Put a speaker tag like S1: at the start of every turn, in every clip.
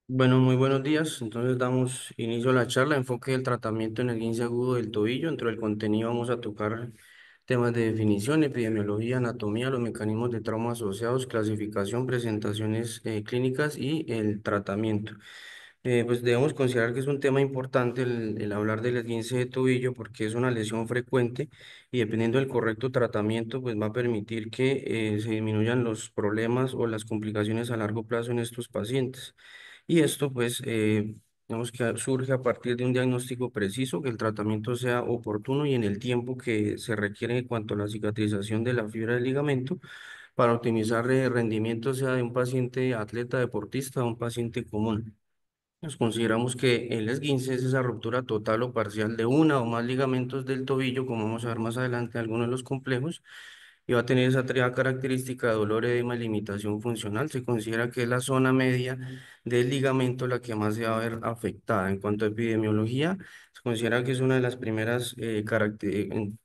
S1: Bueno, muy buenos días. Entonces damos inicio a la charla, enfoque del tratamiento en el esguince agudo del tobillo. Dentro del contenido vamos a tocar temas de definición, epidemiología, anatomía, los mecanismos de trauma asociados, clasificación, presentaciones clínicas y el tratamiento. Pues debemos considerar que es un tema importante el hablar del esguince de tobillo porque es una lesión frecuente y dependiendo del correcto tratamiento, pues va a permitir que se disminuyan los problemas o las complicaciones a largo plazo en estos pacientes. Y esto, pues, digamos que surge a partir de un diagnóstico preciso, que el tratamiento sea oportuno y en el tiempo que se requiere en cuanto a la cicatrización de la fibra del ligamento para optimizar el rendimiento, sea de un paciente atleta deportista o un paciente común. Nos consideramos que el esguince es esa ruptura total o parcial de una o más ligamentos del tobillo, como vamos a ver más adelante, algunos de los complejos, y va a tener esa triada característica de dolor, edema y limitación funcional. Se considera que es la zona media del ligamento la que más se va a ver afectada. En cuanto a epidemiología, se considera que es una de las primeras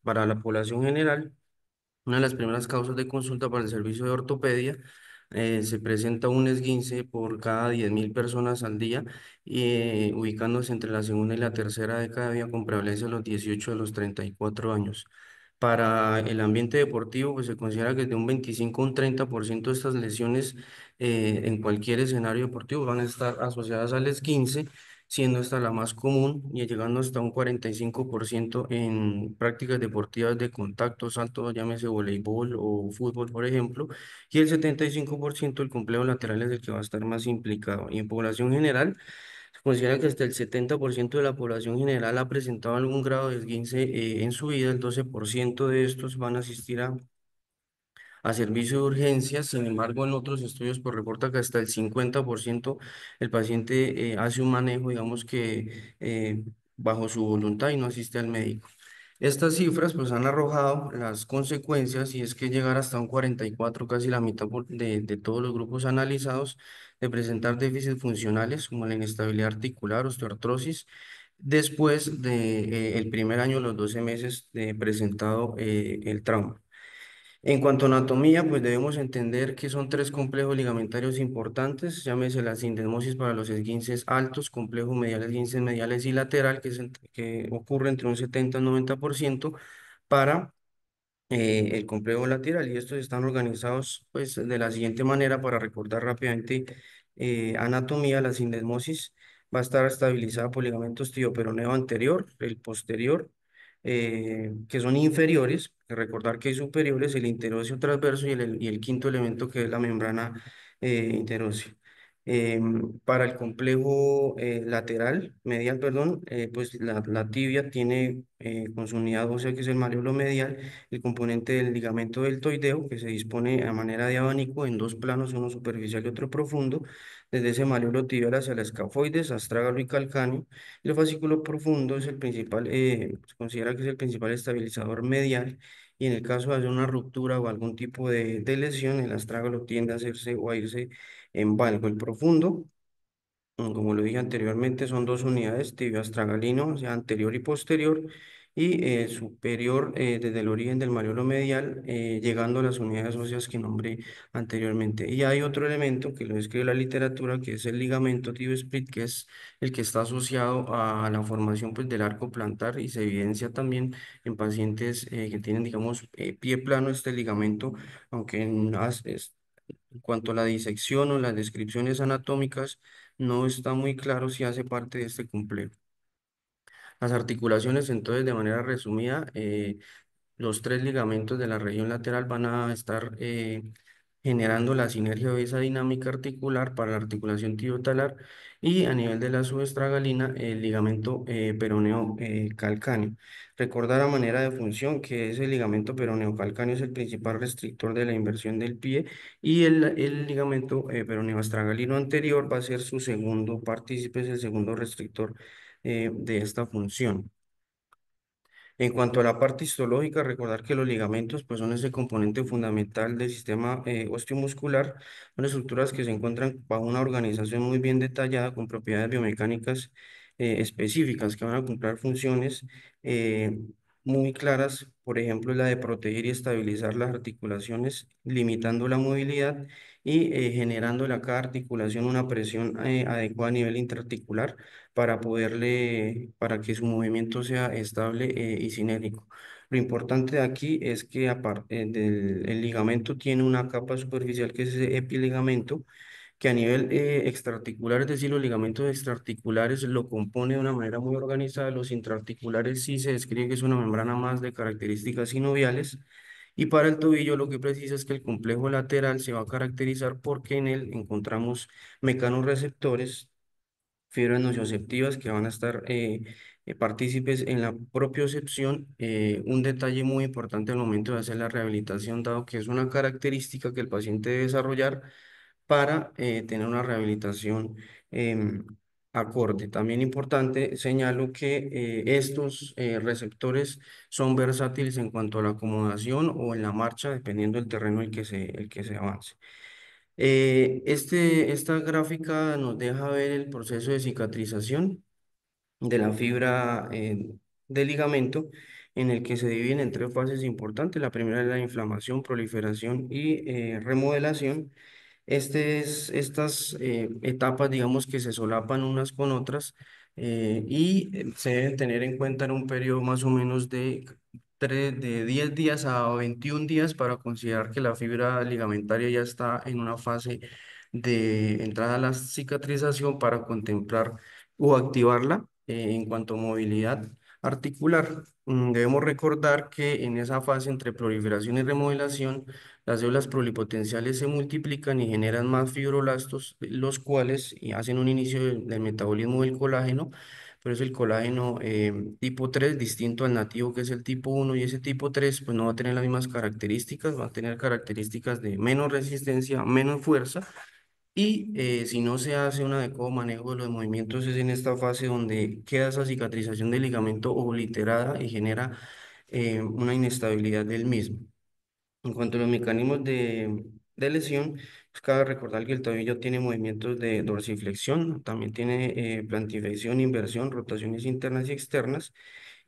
S1: para la población general. Una de las primeras causas de consulta para el servicio de ortopedia, se presenta un esguince por cada 10.000 personas al día, ubicándose entre la segunda y la tercera década de vida con prevalencia de los 18 a los 34 años. Para el ambiente deportivo, pues se considera que de un 25 a un 30% de estas lesiones en cualquier escenario deportivo van a estar asociadas al esguince, siendo esta la más común y llegando hasta un 45% en prácticas deportivas de contacto, salto, llámese voleibol o fútbol, por ejemplo, y el 75% del complejo lateral es el que va a estar más implicado. Y en población general, se considera que hasta el 70% de la población general ha presentado algún grado de esguince en su vida. El 12% de estos van a asistir a servicio de urgencias. Sin embargo, en otros estudios pues reporta que hasta el 50% el paciente hace un manejo, digamos que bajo su voluntad y no asiste al médico. Estas cifras pues han arrojado las consecuencias y es que llegar hasta un 44, casi la mitad de todos los grupos analizados, de presentar déficits funcionales como la inestabilidad articular, osteoartrosis, después de el primer año, los 12 meses de presentado el trauma. En cuanto a anatomía, pues debemos entender que son tres complejos ligamentarios importantes, llámese la sindesmosis para los esguinces altos, complejo medial, esguinces mediales y lateral, que ocurre entre un 70 y un 90% para el complejo lateral, y estos están organizados pues de la siguiente manera para recordar rápidamente anatomía. La sindesmosis va a estar estabilizada por ligamentos tibio-peroneo anterior, el posterior, que son inferiores, recordar que hay superiores, el interóseo transverso y el quinto elemento que es la membrana interósea. Para el complejo lateral, medial, perdón, pues la tibia tiene con su unidad ósea que es el mareolo medial, el componente del ligamento deltoideo, que se dispone a manera de abanico en dos planos, uno superficial y otro profundo, desde ese malleolo tibial hacia la escafoides, astrágalo y calcáneo. El fascículo profundo es el principal, se considera que es el principal estabilizador medial, y en el caso de hacer una ruptura o algún tipo de lesión, el astrágalo tiende a hacerse o a irse en valgo. El profundo, como lo dije anteriormente, son dos unidades, tibio astragalino, o sea, anterior y posterior, y superior desde el origen del mareolo medial, llegando a las unidades óseas que nombré anteriormente. Y hay otro elemento que lo describe la literatura, que es el ligamento tibio split, que es el que está asociado a la formación pues, del arco plantar y se evidencia también en pacientes que tienen, digamos, pie plano este ligamento, aunque en cuanto a la disección o las descripciones anatómicas, no está muy claro si hace parte de este complejo. Las articulaciones, entonces, de manera resumida, los tres ligamentos de la región lateral van a estar generando la sinergia de esa dinámica articular para la articulación tibiotalar, y a nivel de la subestragalina el ligamento peroneo calcáneo. Recordar a manera de función que ese ligamento peroneo calcáneo es el principal restrictor de la inversión del pie, y el ligamento peroneo astragalino anterior va a ser su segundo partícipe, es el segundo restrictor de esta función. En cuanto a la parte histológica, recordar que los ligamentos pues, son ese componente fundamental del sistema osteomuscular, son estructuras que se encuentran bajo una organización muy bien detallada con propiedades biomecánicas específicas que van a cumplir funciones eh, muy claras, por ejemplo, la de proteger y estabilizar las articulaciones, limitando la movilidad, y generándole a cada articulación una presión adecuada a nivel interarticular para que su movimiento sea estable y cinético. Lo importante de aquí es que aparte el ligamento tiene una capa superficial que es ese epiligamento, que a nivel extraarticular, es decir, los ligamentos extraarticulares lo compone de una manera muy organizada. Los intraarticulares sí se describe que es una membrana más de características sinoviales. Y para el tobillo lo que precisa es que el complejo lateral se va a caracterizar porque en él encontramos mecanorreceptores, fibras nocioceptivas que van a estar partícipes en la propiocepción. Un detalle muy importante al momento de hacer la rehabilitación, dado que es una característica que el paciente debe desarrollar para tener una rehabilitación em, acorde. También importante, señalo que estos receptores son versátiles en cuanto a la acomodación o en la marcha, dependiendo del terreno el que se avance. Esta gráfica nos deja ver el proceso de cicatrización de la fibra del ligamento, en el que se dividen en tres fases importantes. La primera es la inflamación, proliferación y remodelación. Estas etapas, digamos que se solapan unas con otras, se deben tener en cuenta en un periodo más o menos de 10 días a 21 días para considerar que la fibra ligamentaria ya está en una fase de entrada a la cicatrización para contemplar o activarla en cuanto a movilidad articular. Debemos recordar que en esa fase entre proliferación y remodelación, las células pluripotenciales se multiplican y generan más fibroblastos, los cuales hacen un inicio del metabolismo del colágeno. Pero es el colágeno tipo 3 distinto al nativo que es el tipo uno, y ese tipo 3 pues no va a tener las mismas características, va a tener características de menos resistencia, menos fuerza, y si no se hace un adecuado manejo de los movimientos, es en esta fase donde queda esa cicatrización del ligamento obliterada y genera una inestabilidad del mismo. En cuanto a los mecanismos de lesión, pues cabe recordar que el tobillo tiene movimientos de dorsiflexión, también tiene plantiflexión, inversión, rotaciones internas y externas,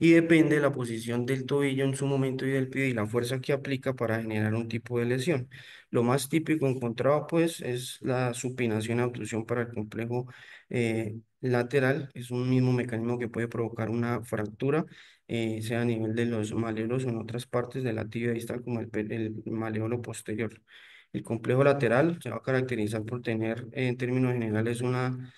S1: y depende de la posición del tobillo en su momento y del pie y la fuerza que aplica para generar un tipo de lesión. Lo más típico encontrado pues es la supinación y abducción para el complejo lateral. Es un mismo mecanismo que puede provocar una fractura, sea a nivel de los maleolos o en otras partes de la tibia distal como el maleolo posterior. El complejo lateral se va a caracterizar por tener en términos generales una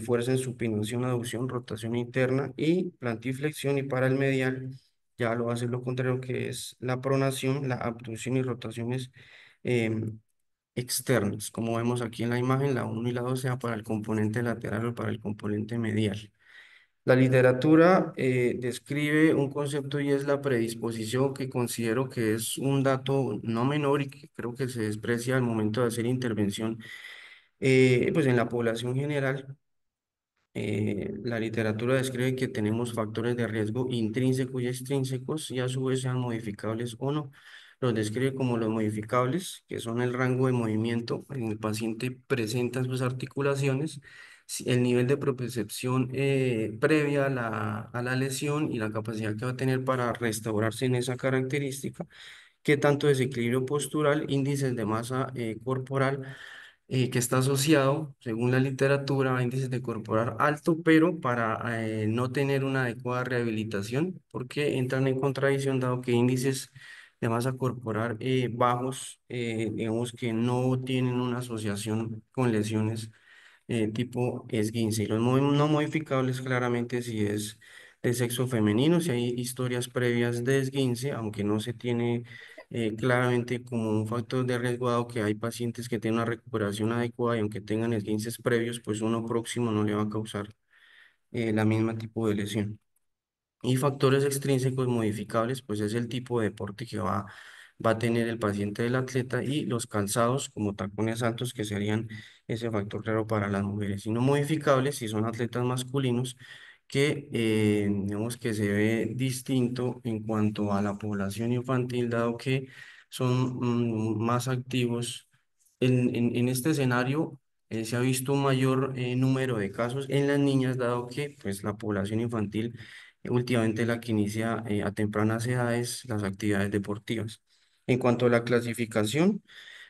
S1: fuerza en supinación, aducción, rotación interna y plantiflexión, y para el medial ya lo va a hacer lo contrario, que es la pronación, la abducción y rotaciones em, externas. Como vemos aquí en la imagen, la uno y la 2 sea para el componente lateral o para el componente medial. La literatura describe un concepto y es la predisposición, que considero que es un dato no menor y que creo que se desprecia al momento de hacer intervención pues en la población general. La literatura describe que tenemos factores de riesgo intrínsecos y extrínsecos, y a su vez sean modificables o no. Los describe como los modificables, que son el rango de movimiento en el paciente presenta en sus articulaciones, el nivel de propiocepción previa a la lesión y la capacidad que va a tener para restaurarse en esa característica, qué tanto desequilibrio postural, índices de masa corporal, que está asociado, según la literatura, a índices de corporal alto, pero para no tener una adecuada rehabilitación, porque entran en contradicción, dado que índices de masa corporal bajos, digamos que no tienen una asociación con lesiones tipo esguince. Y los no modificables claramente si es de sexo femenino, si hay historias previas de esguince, aunque no se tiene claramente como un factor de riesgo, dado que hay pacientes que tienen una recuperación adecuada y aunque tengan esguinces previos, pues uno próximo no le va a causar la misma tipo de lesión. Y factores extrínsecos modificables, pues es el tipo de deporte que va a tener el paciente del atleta, y los calzados como tacones altos, que serían ese factor claro para las mujeres. Y no modificables si son atletas masculinos, que digamos que se ve distinto en cuanto a la población infantil, dado que son más activos. En este escenario se ha visto un mayor número de casos en las niñas, dado que pues, la población infantil últimamente la que inicia a tempranas edades las actividades deportivas. En cuanto a la clasificación,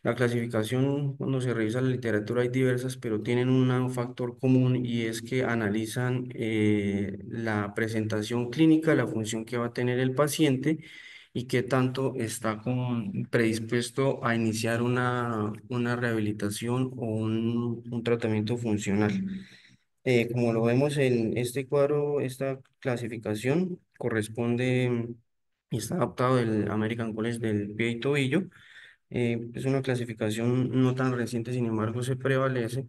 S1: La clasificación, cuando se revisa la literatura, hay diversas, pero tienen un factor común y es que analizan la presentación clínica, la función que va a tener el paciente y qué tanto está predispuesto a iniciar una rehabilitación o un tratamiento funcional. Como lo vemos en este cuadro, esta clasificación corresponde y está adaptado del American College del pie y tobillo. Es una clasificación no tan reciente, sin embargo, se prevalece.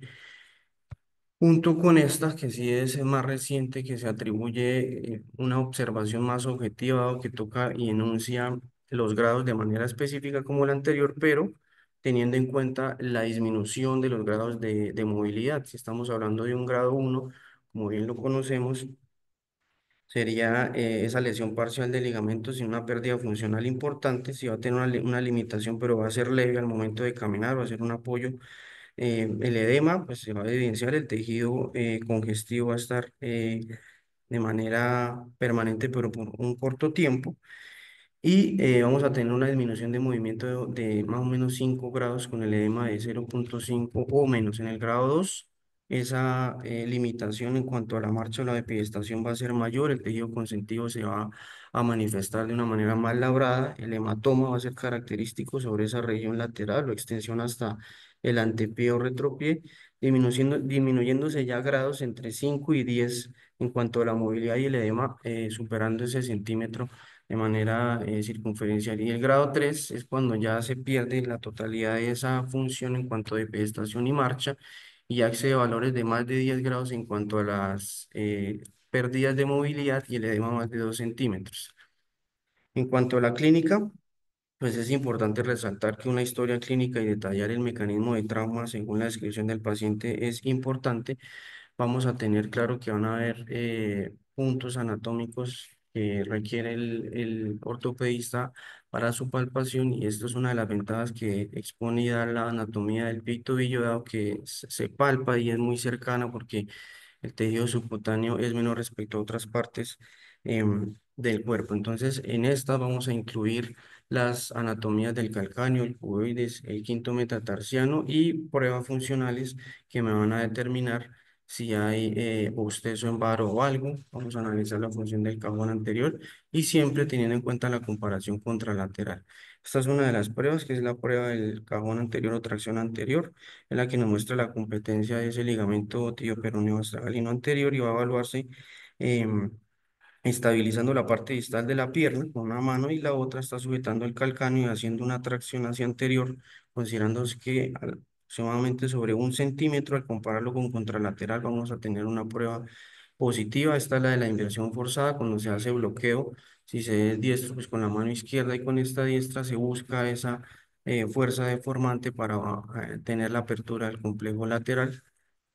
S1: Junto con esta, que sí es más reciente, que se atribuye una observación más objetiva, dado que toca y enuncia los grados de manera específica como la anterior, pero teniendo en cuenta la disminución de los grados de movilidad. Si estamos hablando de un grado uno, como bien lo conocemos, sería esa lesión parcial de ligamentos sin una pérdida funcional importante. Si va a tener una limitación, pero va a ser leve al momento de caminar, va a ser un apoyo. El edema, pues se va a evidenciar, el tejido congestivo va a estar de manera permanente, pero por un corto tiempo. Y vamos a tener una disminución de movimiento de más o menos 5 grados con el edema de 0,5 o menos. En el grado 2 esa limitación en cuanto a la marcha o la epidistación va a ser mayor, el tejido consentido se va a manifestar de una manera más labrada, el hematoma va a ser característico sobre esa región lateral o extensión hasta el antepié o retropié, disminuyéndose ya grados entre 5 y 10 en cuanto a la movilidad y el edema superando ese centímetro de manera circunferencial. Y el grado 3 es cuando ya se pierde la totalidad de esa función en cuanto a pedestación y marcha y ya accede a valores de más de 10 grados en cuanto a las pérdidas de movilidad y el edema más de 2 centímetros. En cuanto a la clínica, pues es importante resaltar que una historia clínica y detallar el mecanismo de trauma según la descripción del paciente es importante. Vamos a tener claro que van a haber puntos anatómicos que requiere el ortopedista para su palpación y esto es una de las ventajas que expone y da la anatomía del pie y tobillo, dado que se palpa y es muy cercana porque el tejido subcutáneo es menor respecto a otras partes del cuerpo. Entonces, en esta vamos a incluir las anatomías del calcáneo, el cuboides, el quinto metatarsiano y pruebas funcionales que me van a determinar si hay bostezo en varo o algo. Vamos a analizar la función del cajón anterior y siempre teniendo en cuenta la comparación contralateral. Esta es una de las pruebas, que es la prueba del cajón anterior o tracción anterior, en la que nos muestra la competencia de ese ligamento tibio-peroneo astragalino anterior y va a evaluarse em, estabilizando la parte distal de la pierna con una mano y la otra está sujetando el calcáneo y haciendo una tracción hacia anterior, considerándose que aproximadamente sobre 1 centímetro, al compararlo con contralateral, vamos a tener una prueba positiva. Esta es la de la inversión forzada, cuando se hace bloqueo. Si se es diestro, pues con la mano izquierda y con esta diestra se busca esa fuerza deformante para tener la apertura del complejo lateral.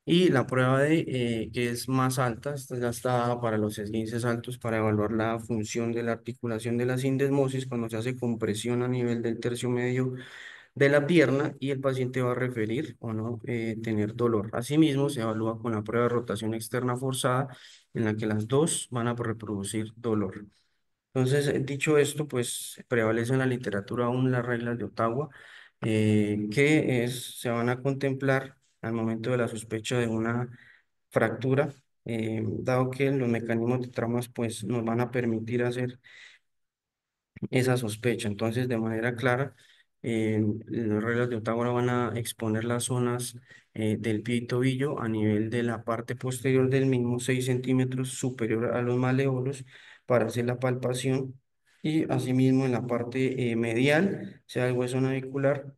S1: Y la prueba que es más alta, esta ya está dada para los esguinces altos para evaluar la función de la articulación de la sindesmosis cuando se hace compresión a nivel del tercio medio de la pierna y el paciente va a referir o no tener dolor. Asimismo, se evalúa con la prueba de rotación externa forzada en la que las dos van a reproducir dolor. Entonces, dicho esto, pues prevalece en la literatura aún las reglas de Ottawa, se van a contemplar al momento de la sospecha de una fractura, dado que los mecanismos de traumas pues, nos van a permitir hacer esa sospecha. Entonces, de manera clara, las reglas de Ottawa van a exponer las zonas del pie y tobillo a nivel de la parte posterior del mismo, 6 centímetros superior a los maleolos para hacer la palpación. Y asimismo en la parte medial, sea el hueso navicular,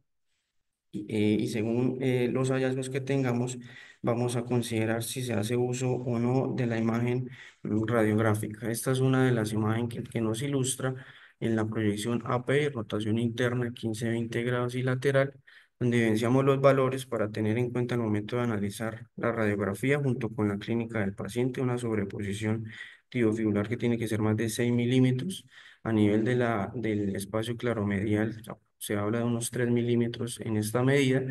S1: y según los hallazgos que tengamos, vamos a considerar si se hace uso o no de la imagen radiográfica. Esta es una de las imágenes que nos ilustra en la proyección AP, rotación interna 15-20 grados y lateral, donde evidenciamos los valores para tener en cuenta al momento de analizar la radiografía junto con la clínica del paciente, una sobreposición tibiofibular que tiene que ser más de 6 milímetros a nivel del espacio claromedial. Se habla de unos 3 milímetros en esta medida.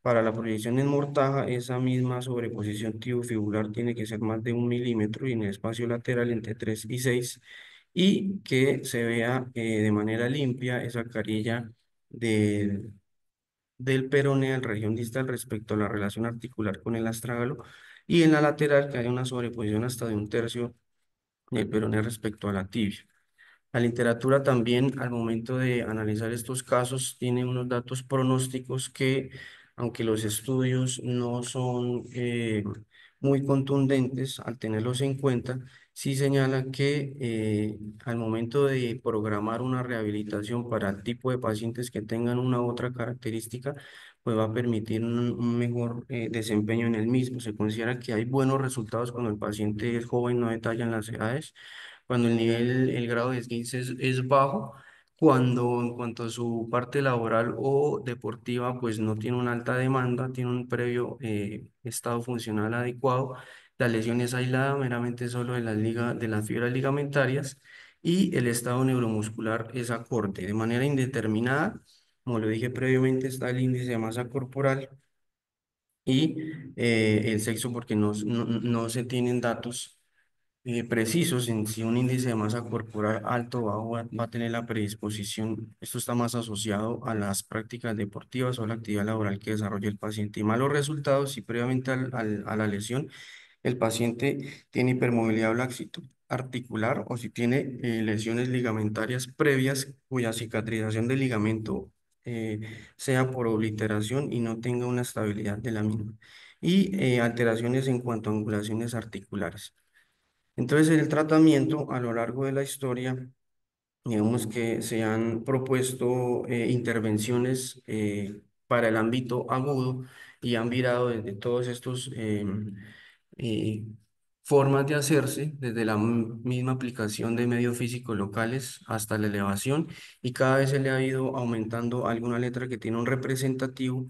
S1: Para la proyección en mortaja, esa misma sobreposición tibiofibular tiene que ser más de 1 milímetro y en el espacio lateral entre 3 y 6 y que se vea de manera limpia esa carilla del, del peroné, en la región distal respecto a la relación articular con el astrágalo, y en la lateral que hay una sobreposición hasta de un tercio del peroné respecto a la tibia. La literatura también, al momento de analizar estos casos, tiene unos datos pronósticos que, aunque los estudios no son muy contundentes al tenerlos en cuenta, sí señalan que al momento de programar una rehabilitación para el tipo de pacientes que tengan una u otra característica, pues va a permitir un mejor desempeño en el mismo. Se considera que hay buenos resultados cuando el paciente es joven, no detallan las edades, cuando el nivel, el grado de esguince es bajo, cuando en cuanto a su parte laboral o deportiva, pues no tiene una alta demanda, tiene un previo estado funcional adecuado, la lesión es aislada meramente solo de de las fibras ligamentarias y el estado neuromuscular es acorde. De manera indeterminada, como lo dije previamente, está el índice de masa corporal y el sexo porque no se tienen datos precisos en si un índice de masa corporal alto o bajo va a tener la predisposición. Esto está más asociado a las prácticas deportivas o a la actividad laboral que desarrolla el paciente. Y malos resultados si previamente a la lesión el paciente tiene hipermovilidad o laxitud articular o si tiene lesiones ligamentarias previas cuya cicatrización del ligamento eh, sea por obliteración y no tenga una estabilidad de la misma. Y alteraciones en cuanto a angulaciones articulares. Entonces, el tratamiento a lo largo de la historia, digamos que se han propuesto intervenciones para el ámbito agudo y han virado desde todos estos eh, formas de hacerse, desde la misma aplicación de medios físicos locales hasta la elevación, y cada vez se le ha ido aumentando alguna letra que tiene un representativo,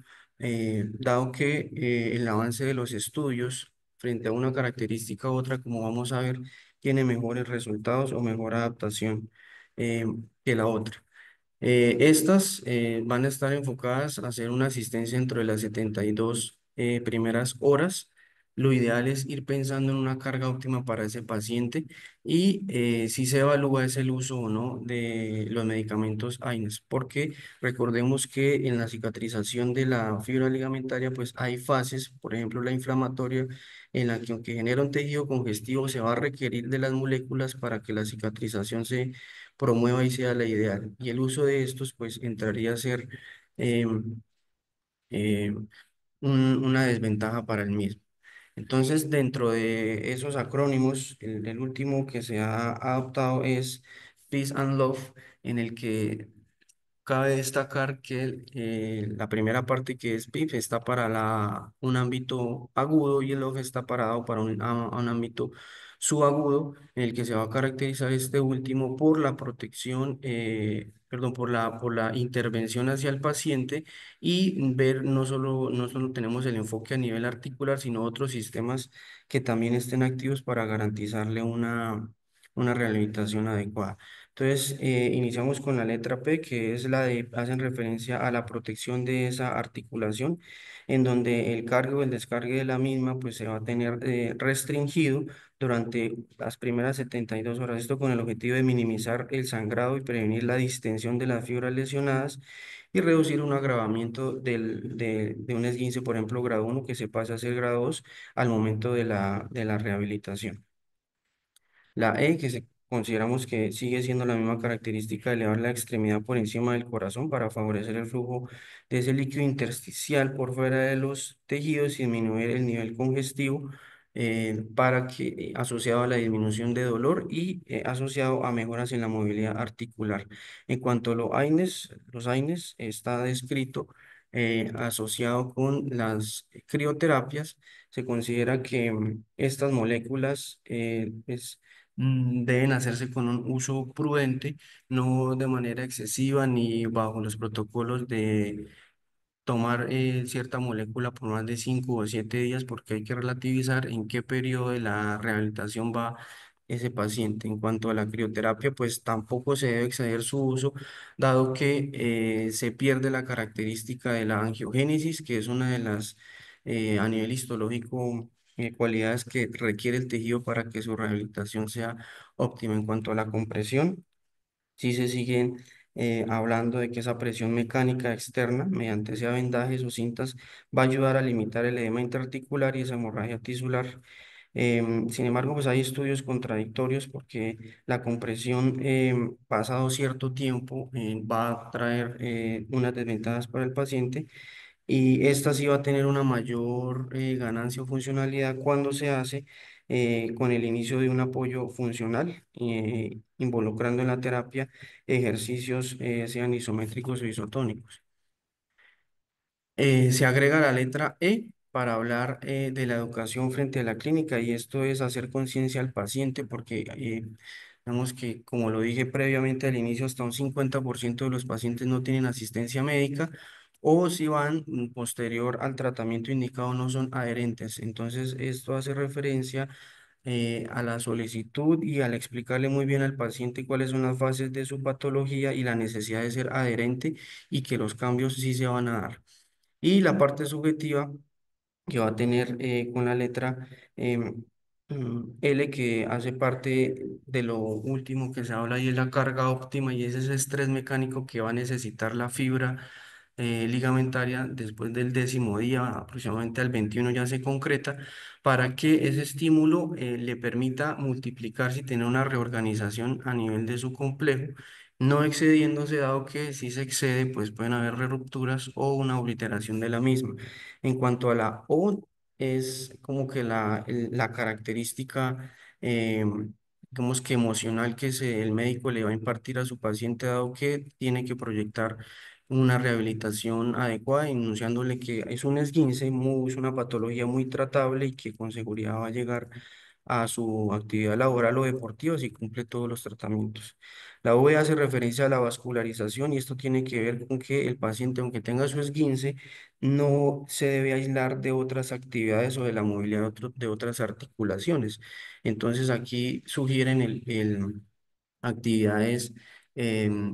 S1: dado que el avance de los estudios frente a una característica u otra, como vamos a ver, tiene mejores resultados o mejor adaptación eh, que la otra. Estas van a estar enfocadas a hacer una asistencia dentro de las 72 primeras horas. Lo ideal es ir pensando en una carga óptima para ese paciente y si se evalúa es el uso o no de los medicamentos AINES, porque recordemos que en la cicatrización de la fibra ligamentaria pues hay fases, por ejemplo la inflamatoria, en la que aunque genera un tejido congestivo se va a requerir de las moléculas para que la cicatrización se promueva y sea la ideal. Y el uso de estos, pues, entraría a ser em, em, una desventaja para el mismo. Entonces, dentro de esos acrónimos, el último que se ha adoptado es Peace and Love, en el que cabe destacar que la primera parte que es PIF está para un ámbito agudo y el OF está parado para a un ámbito subagudo en el que se va a caracterizar este último por la protección, perdón, por la intervención hacia el paciente y ver no solo tenemos el enfoque a nivel articular, sino otros sistemas que también estén activos para garantizarle una rehabilitación adecuada. Entonces, iniciamos con la letra P, que es la de, hacen referencia a la protección de esa articulación, en donde el cargue o el descargue de la misma, pues se va a tener restringido durante las primeras 72 horas. Esto con el objetivo de minimizar el sangrado y prevenir la distensión de las fibras lesionadas y reducir un agravamiento de un esguince, por ejemplo, grado 1, que se pasa a ser grado 2 al momento de de la rehabilitación. La E, consideramos que sigue siendo la misma característica de elevar la extremidad por encima del corazón para favorecer el flujo de ese líquido intersticial por fuera de los tejidos y disminuir el nivel congestivo asociado a la disminución de dolor y asociado a mejoras en la movilidad articular. En cuanto a los AINES está descrito asociado con las crioterapias. Se considera que estas moléculas deben hacerse con un uso prudente, no de manera excesiva ni bajo los protocolos de tomar cierta molécula por más de 5 o 7 días, porque hay que relativizar en qué periodo de la rehabilitación va ese paciente. En cuanto a la crioterapia, pues tampoco se debe exceder su uso, dado que se pierde la característica de la angiogénesis, que es una de las, a nivel histológico, cualidades que requiere el tejido para que su rehabilitación sea óptima. En cuanto a la compresión, sí se siguen hablando de que esa presión mecánica externa, mediante ese vendajes o cintas, va a ayudar a limitar el edema interarticular y esa hemorragia tisular. Sin embargo, pues hay estudios contradictorios porque la compresión pasado cierto tiempo va a traer unas desventajas para el paciente y esta sí va a tener una mayor ganancia o funcionalidad cuando se hace con el inicio de un apoyo funcional, involucrando en la terapia ejercicios sean isométricos o isotónicos. Se agrega la letra E para hablar de la educación frente a la clínica y esto es hacer conciencia al paciente porque digamos que como lo dije previamente al inicio, hasta un 50% de los pacientes no tienen asistencia médica o si van posterior al tratamiento indicado no son adherentes. Entonces esto hace referencia a la solicitud y al explicarle muy bien al paciente cuáles son las fases de su patología y la necesidad de ser adherente y que los cambios sí se van a dar. Y la parte subjetiva que va a tener con la letra L, que hace parte de lo último que se habla y es la carga óptima y es ese estrés mecánico que va a necesitar la fibra ligamentaria después del 10.º día, aproximadamente al 21 ya se concreta, para que ese estímulo le permita multiplicarse y tener una reorganización a nivel de su complejo, no excediéndose, dado que si se excede, pues pueden haber rupturas o una obliteración de la misma. En cuanto a la O, es como que la característica, digamos que emocional el médico le va a impartir a su paciente, dado que tiene que proyectar una rehabilitación adecuada, enunciándole que es un esguince, es una patología muy tratable y que con seguridad va a llegar a su actividad laboral o deportiva si cumple todos los tratamientos. La V hace referencia a la vascularización y esto tiene que ver con que el paciente, aunque tenga su esguince, no se debe aislar de otras actividades o de la movilidad de otras articulaciones. Entonces aquí sugieren actividades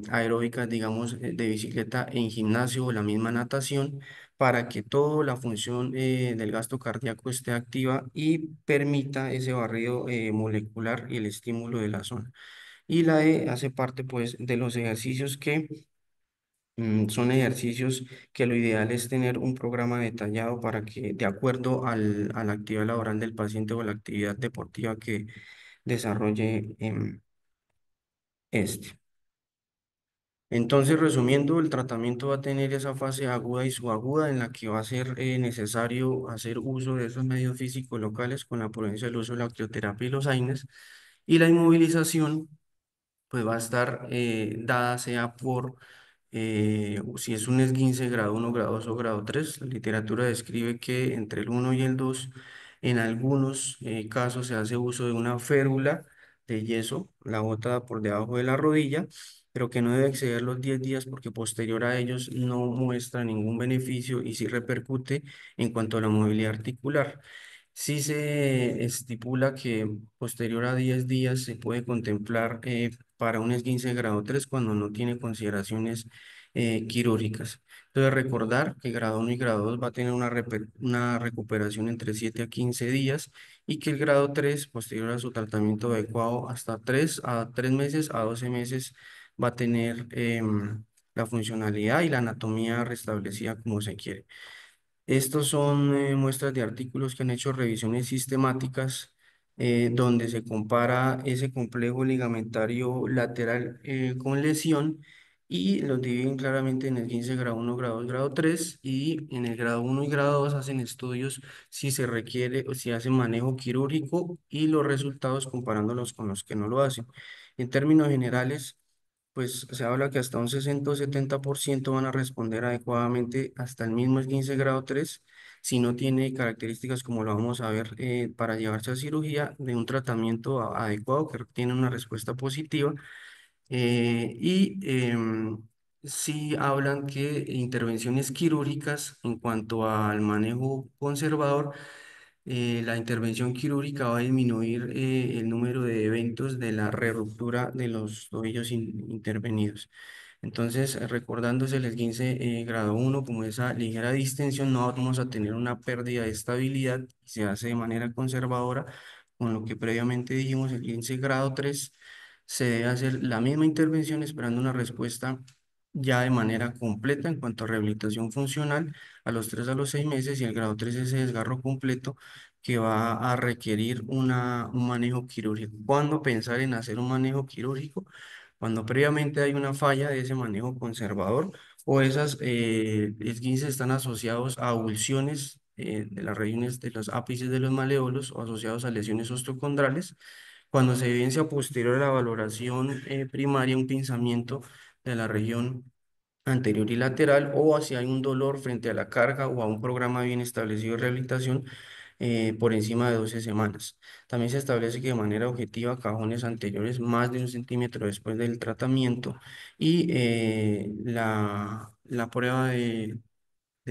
S1: aeróbicas, digamos, de bicicleta en gimnasio o la misma natación para que toda la función del gasto cardíaco esté activa y permita ese barrido molecular y el estímulo de la zona. Y la E hace parte pues de los ejercicios que son ejercicios que lo ideal es tener un programa detallado para que, de acuerdo a la actividad laboral del paciente o la actividad deportiva que desarrolle este. Entonces, resumiendo, el tratamiento va a tener esa fase aguda y subaguda en la que va a ser necesario hacer uso de esos medios físicos locales con la prudencia del uso de la crioterapia y los AINES. Y la inmovilización pues va a estar dada sea por si es un esguince grado 1, grado 2 o grado 3. La literatura describe que entre el 1 y el 2 en algunos casos se hace uso de una férula de yeso, la bota por debajo de la rodilla, pero que no debe exceder los 10 días porque posterior a ellos no muestra ningún beneficio y sí repercute en cuanto a la movilidad articular. Sí se estipula que posterior a 10 días se puede contemplar para un esguince de grado 3 cuando no tiene consideraciones quirúrgicas. Entonces recordar que grado 1 y grado 2 va a tener una recuperación entre 7 a 15 días y que el grado 3 posterior a su tratamiento adecuado hasta 3 meses a 12 meses va a tener la funcionalidad y la anatomía restablecida como se quiere. Estos son muestras de artículos que han hecho revisiones sistemáticas donde se compara ese complejo ligamentario lateral con lesión y los dividen claramente en el 15 grado 1, grado 2, grado 3 y en el grado 1 y grado 2 hacen estudios si se requiere o si hacen manejo quirúrgico y los resultados comparándolos con los que no lo hacen. En términos generales, pues se habla que hasta un 60 o 70% van a responder adecuadamente hasta el mismo 15 grado 3 si no tiene características como lo vamos a ver para llevarse a cirugía de un tratamiento adecuado que tiene una respuesta positiva sí hablan que intervenciones quirúrgicas en cuanto al manejo conservador, la intervención quirúrgica va a disminuir el número de eventos de la reruptura de los tobillos intervenidos. Entonces, recordándose el esguince grado 1 como esa ligera distensión, no vamos a tener una pérdida de estabilidad, se hace de manera conservadora, con lo que previamente dijimos, el esguince grado 3 se debe hacer la misma intervención esperando una respuesta ya de manera completa en cuanto a rehabilitación funcional a los 3 a los 6 meses y el grado 3 es ese desgarro completo que va a requerir un manejo quirúrgico. ¿Cuándo pensar en hacer un manejo quirúrgico? Cuando previamente hay una falla de ese manejo conservador o esas esguinces están asociados a avulsiones de las regiones de los ápices de los maleolos o asociados a lesiones osteocondrales. Cuando se evidencia posterior a la valoración primaria un pinzamiento de la región anterior y lateral o si hay un dolor frente a la carga o a un programa bien establecido de rehabilitación por encima de 12 semanas. También se establece que de manera objetiva cajones anteriores más de 1 centímetro después del tratamiento y la prueba de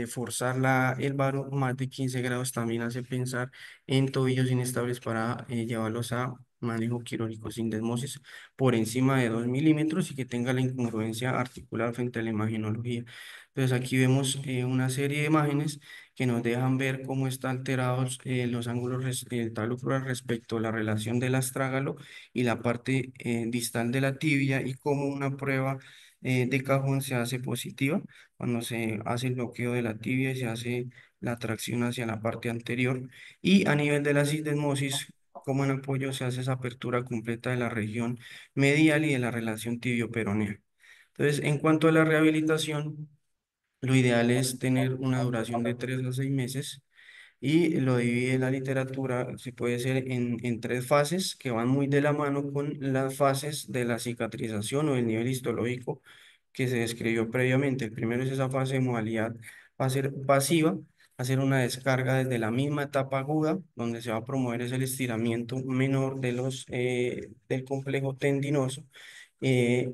S1: forzar el varo más de 15 grados también hace pensar en tobillos inestables para llevarlos a manejo quirúrgico sin desmosis por encima de 2 milímetros y que tenga la incongruencia articular frente a la imagenología. Entonces aquí vemos una serie de imágenes que nos dejan ver cómo están alterados los ángulos del talud crural respecto a la relación del astrágalo y la parte distal de la tibia y cómo una prueba de cajón se hace positiva cuando se hace el bloqueo de la tibia y se hace la tracción hacia la parte anterior. Y a nivel de la cisdesmosis, como en apoyo, se hace esa apertura completa de la región medial y de la relación tibio-peronea. Entonces, en cuanto a la rehabilitación, lo ideal es tener una duración de 3 a 6 meses y lo divide la literatura, se puede hacer en 3 fases que van muy de la mano con las fases de la cicatrización o del nivel histológico que se describió previamente. El primero es esa fase de modalidad va a ser pasiva, hacer una descarga desde la misma etapa aguda, donde se va a promover es el estiramiento menor del complejo tendinoso. eh,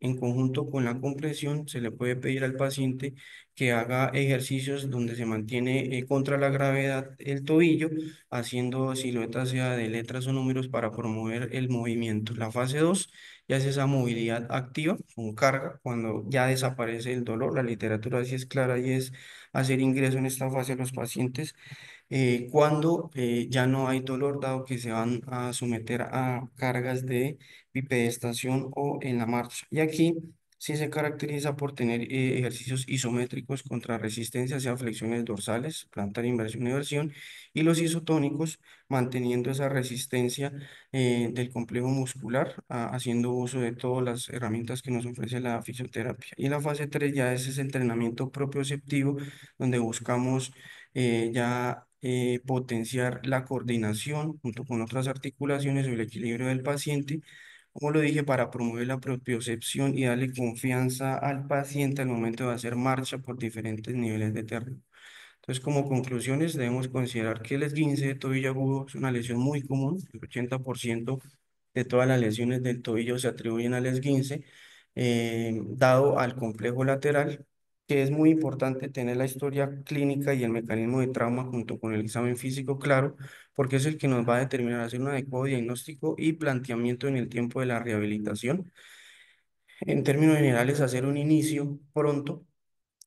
S1: en conjunto con la compresión se le puede pedir al paciente que haga ejercicios donde se mantiene contra la gravedad el tobillo, haciendo siluetas sea de letras o números para promover el movimiento. La fase 2 ya es esa movilidad activa con carga, cuando ya desaparece el dolor. La literatura sí es clara y es hacer ingreso en esta fase a los pacientes cuando ya no hay dolor, dado que se van a someter a cargas de bipedestación o en la marcha. Y aquí sí se caracteriza por tener ejercicios isométricos contra resistencia hacia flexiones dorsales, plantar inversión y versión, y los isotónicos manteniendo esa resistencia del complejo muscular, haciendo uso de todas las herramientas que nos ofrece la fisioterapia. Y la fase 3 ya es ese entrenamiento propioceptivo, donde buscamos ya potenciar la coordinación junto con otras articulaciones o el equilibrio del paciente, como lo dije, para promover la propiocepción y darle confianza al paciente al momento de hacer marcha por diferentes niveles de terreno. Entonces, como conclusiones, debemos considerar que el esguince de tobillo agudo es una lesión muy común. El 80% de todas las lesiones del tobillo se atribuyen al esguince, dado al complejo lateral, que es muy importante tener la historia clínica y el mecanismo de trauma junto con el examen físico claro, porque es el que nos va a determinar hacer un adecuado diagnóstico y planteamiento en el tiempo de la rehabilitación. En términos generales, hacer un inicio pronto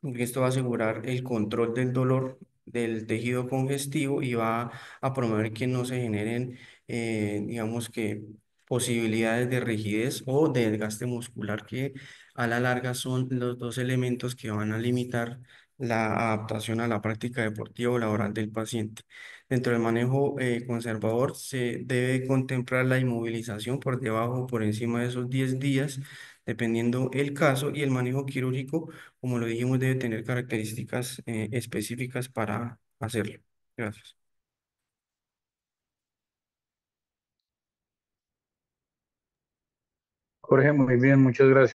S1: porque esto va a asegurar el control del dolor del tejido congestivo y va a promover que no se generen, digamos que, posibilidades de rigidez o de desgaste muscular, que a la larga son los dos elementos que van a limitar la adaptación a la práctica deportiva o laboral del paciente. Dentro del manejo conservador se debe contemplar la inmovilización por debajo o por encima de esos 10 días, dependiendo el caso, y el manejo quirúrgico como lo dijimos, debe tener características específicas para hacerlo. Gracias.
S2: Jorge, muy bien, muchas gracias.